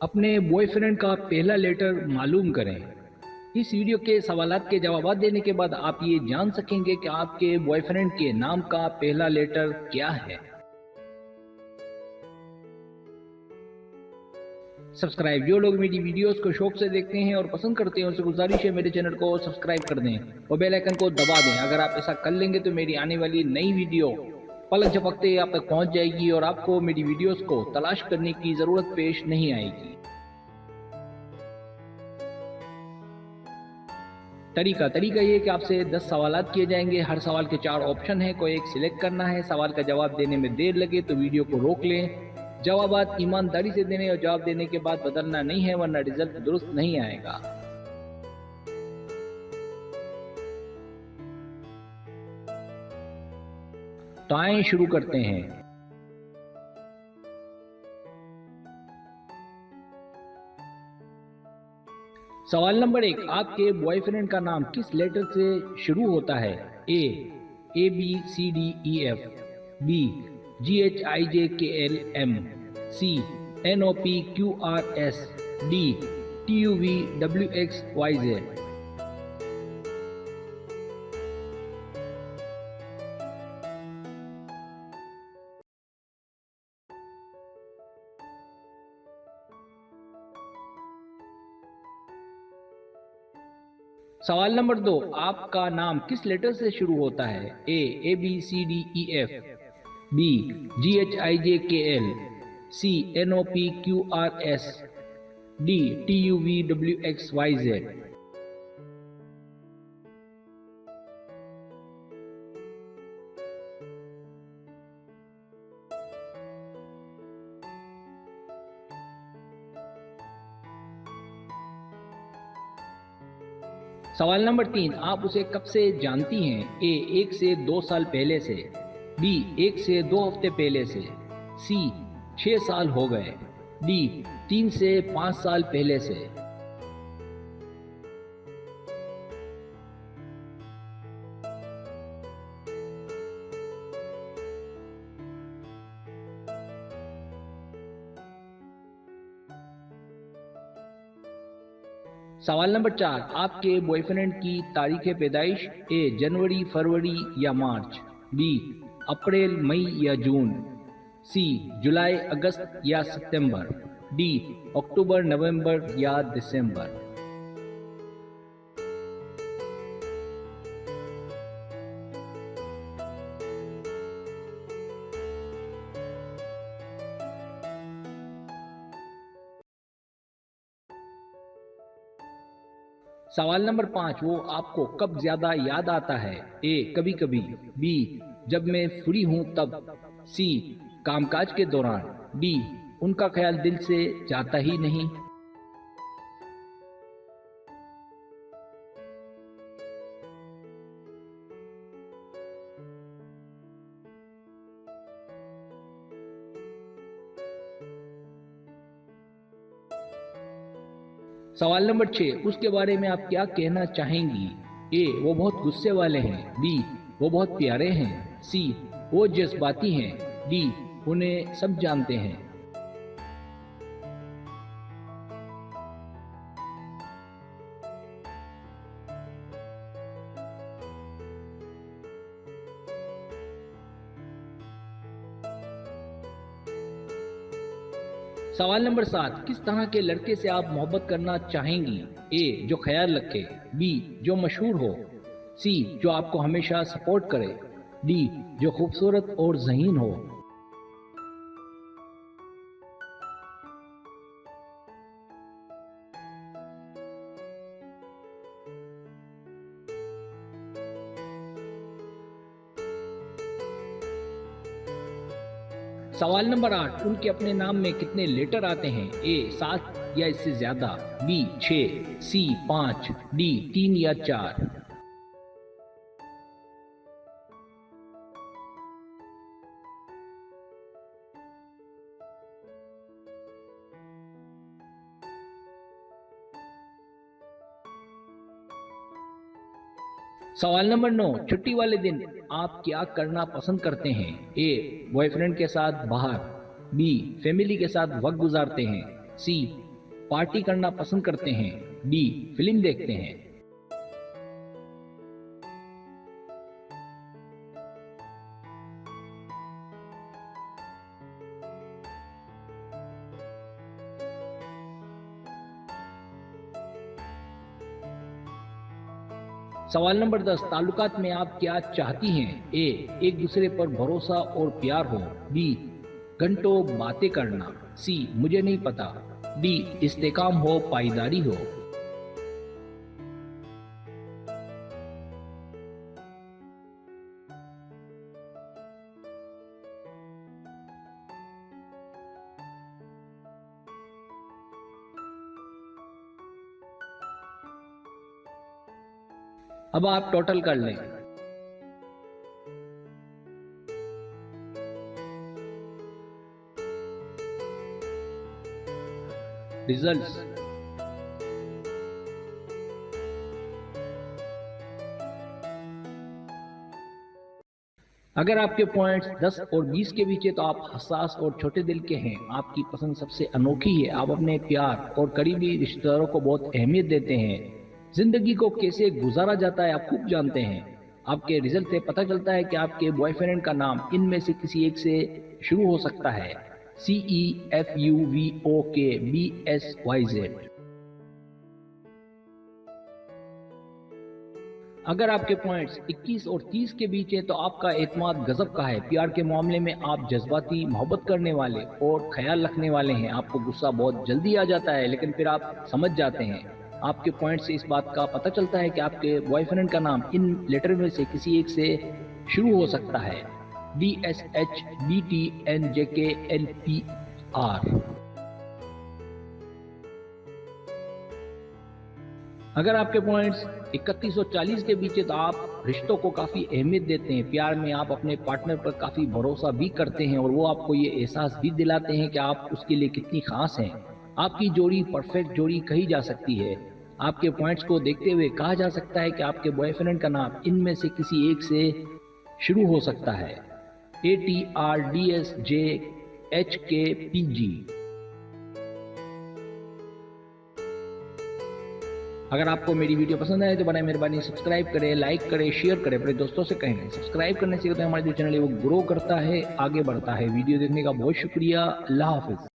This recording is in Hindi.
अपने बॉयफ्रेंड का पहला लेटर मालूम करें। इस वीडियो के सवालात के जवाब देने के बाद आप ये जान सकेंगे कि आपके बॉयफ्रेंड के नाम का पहला लेटर क्या है। सब्सक्राइब, जो लोग मेरी वीडियोस को शौक से देखते हैं और पसंद करते हैं उनसे गुजारिश है मेरे चैनल को सब्सक्राइब कर दें और बेल आइकन को दबा दें। अगर आप ऐसा कर लेंगे तो मेरी आने वाली नई वीडियो पलक झपकते ही आप तक पहुंच जाएगी और आपको मेरी वीडियोस को तलाश करने की जरूरत पेश नहीं आएगी। तरीका ये कि आपसे 10 सवालात किए जाएंगे। हर सवाल के 4 ऑप्शन है, कोई एक सिलेक्ट करना है। सवाल का जवाब देने में देर लगे तो वीडियो को रोक लें। जवाबात ईमानदारी से देने और जवाब देने के बाद बदलना नहीं है, वरना रिजल्ट दुरुस्त नहीं आएगा। तो आइए शुरू करते हैं। सवाल नंबर 1, आपके बॉयफ्रेंड का नाम किस लेटर से शुरू होता है? A B C D E F, B GHIJKL M, C NOPQRS, D TUVWXYZ। सवाल नंबर 2, आपका नाम किस लेटर से शुरू होता है? A B C D E F, B GHIJKL, C NOPQRS, D TUVWXYZ। सवाल नंबर 3, आप उसे कब से जानती हैं? A 1 से 2 साल पहले से, B 1 से 2 हफ्ते पहले से, C 6 साल हो गए, D 3 से 5 साल पहले से। सवाल नंबर 4, आपके बॉयफ्रेंड की तारीख पैदाइश? ए जनवरी, फरवरी या मार्च, बी अप्रैल, मई या जून, सी जुलाई, अगस्त या सितंबर, डी अक्टूबर, नवंबर या दिसंबर। सवाल नंबर 5, वो आपको कब ज्यादा याद आता है? ए कभी कभी, बी जब मैं फ्री हूं तब, सी कामकाज के दौरान, डी उनका ख्याल दिल से जाता ही नहीं। सवाल नंबर 6, उसके बारे में आप क्या कहना चाहेंगी? ए वो बहुत गुस्से वाले हैं, बी वो बहुत प्यारे हैं, सी वो जज्बाती हैं, डी उन्हें सब जानते हैं। सवाल नंबर 7, किस तरह के लड़के से आप मोहब्बत करना चाहेंगी? ए जो ख्याल रखे, बी जो मशहूर हो, सी जो आपको हमेशा सपोर्ट करे, डी जो खूबसूरत और ज़हीन हो। सवाल नंबर 8, उनके अपने नाम में कितने लेटर आते हैं? ए 7 या इससे ज्यादा, बी 6, सी 5, डी 3 या 4। सवाल नंबर 9, छुट्टी वाले दिन आप क्या करना पसंद करते हैं? ए बॉयफ्रेंड के साथ बाहर, बी फैमिली के साथ वक्त गुजारते हैं, सी पार्टी करना पसंद करते हैं, डी फिल्म देखते हैं। सवाल नंबर 10, ताल्लुकात में आप क्या चाहती हैं? ए, एक दूसरे पर भरोसा और प्यार हो, बी, घंटों बातें करना, सी, मुझे नहीं पता, डी, इस्तेकाम हो, पाईदारी हो। अब आप टोटल कर लें। रिजल्ट्स अगर आपके पॉइंट्स 10 और 20 के बीच है तो आप हसास और छोटे दिल के हैं। आपकी पसंद सबसे अनोखी है। आप अपने प्यार और करीबी रिश्तेदारों को बहुत अहमियत देते हैं। जिंदगी को कैसे गुजारा जाता है आप खूब जानते हैं। आपके रिजल्ट से पता चलता है कि आपके बॉयफ्रेंड का नाम इनमें से किसी एक से शुरू हो सकता है, CEFUVOKBSYZ। अगर आपके पॉइंट्स 21 और 30 के बीच है तो आपका एतमाद गजब का है। प्यार के मामले में आप जज्बाती, मोहब्बत करने वाले और ख्याल रखने वाले हैं। आपको गुस्सा बहुत जल्दी आ जाता है लेकिन फिर आप समझ जाते हैं। आपके पॉइंट से इस बात का पता चलता है कि आपके बॉयफ्रेंड का नाम इन लेटर में से किसी एक से शुरू हो सकता है, DSHBTNJKLPR। अगर आपके पॉइंट्स 31 और 40 के बीच है तो आप रिश्तों को काफ़ी अहमियत देते हैं। प्यार में आप अपने पार्टनर पर काफ़ी भरोसा भी करते हैं और वो आपको ये एहसास भी दिलाते हैं कि आप उसके लिए कितनी खास हैं। आपकी जोड़ी परफेक्ट जोड़ी कही जा सकती है। आपके पॉइंट्स को देखते हुए कहा जा सकता है कि आपके बॉयफ्रेंड का नाम इनमें से किसी एक से शुरू हो सकता है, ATRDSJHKPG। अगर आपको मेरी वीडियो पसंद आए तो बड़ा मेहरबानी सब्सक्राइब करें, लाइक करें, शेयर करें, अपने दोस्तों से कहें। सब्सक्राइब करने से होता है हमारा जो चैनल है वो ग्रो करता है, आगे बढ़ता है। वीडियो देखने का बहुत शुक्रिया। अल्लाह हाफिज़।